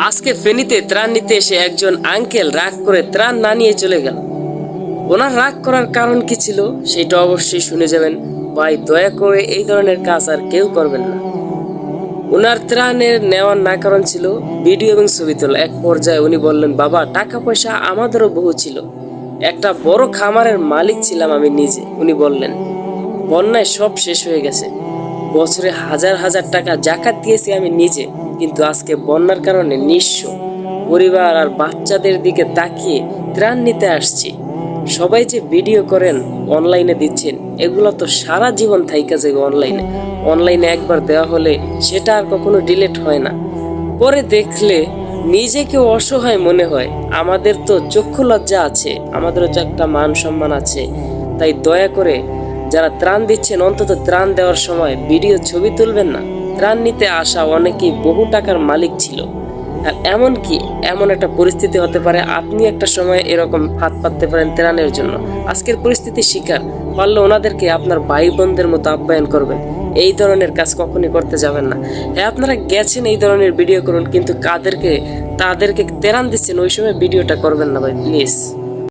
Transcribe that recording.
আজকে ফেনীতে ত্রাণ নিতে এসে একজন আঙ্কেল রাগ করে ত্রাণ না নিয়ে চলে গেল। ওনার রাগ করার কারণ কি ছিল সেটা অবশ্যই শুনে যাবেন। ভাই, দয়া করে এই ধরনের কাজ আর কেউ করবেন না। ওনার ত্রাণের নেওয়ার না কারণ ছিল ভিডিও এবং ছবি তোলা। এক পর্যায়ে উনি বললেন, বাবা, টাকা পয়সা আমাদেরও বহু ছিল, একটা বড় খামারের মালিক ছিলাম আমি নিজে। উনি বললেন, বন্যায় সব শেষ হয়ে গেছে, বছরে হাজার হাজার টাকা জাকাত দিয়েছি আমি নিজে, কিন্তু আজকে বন্যার কারণে নিঃস্ব পরিবার আর বাচ্চাদের দিকে তাকিয়ে ত্রাণ নিতে আসছি। সবাই যে ভিডিও করেন, অনলাইনে দিচ্ছেন, এগুলো তো সারা জীবন থাইকা যাবে অনলাইনে একবার দেওয়া হলে সেটা আর কখনো ডিলিট হয় না। পরে দেখলে নিজেকে অসহায় মনে হয়। আমাদের তো চক্ষু লজ্জা আছে, আমাদেরও তো একটা মান সম্মান আছে। তাই দয়া করে যারা ত্রাণ দিচ্ছেন, অন্তত ত্রাণ দেওয়ার সময় ভিডিও ছবি তুলবেন না। ত্রাণ নিতে আসা অনেকেই বহু টাকার মালিক ছিল, আর এমন একটা পরিস্থিতি হতে পারে আপনি একটা সময় এরকম হাত পাততে পারেন ত্রাণের জন্য। আজকের পরিস্থিতির শিকার পারলে ওনাদেরকে আপনার ভাই বোনদের মতো আপ্যায়ন করবেন। এই ধরনের কাজ কখনই করতে যাবেন না। হ্যাঁ, আপনারা গেছেন এই ধরনের ভিডিও করুন, কিন্তু তাদেরকে ত্রাণ দিচ্ছেন ওই সময় ভিডিওটা করবেন না ভাই, প্লিজ।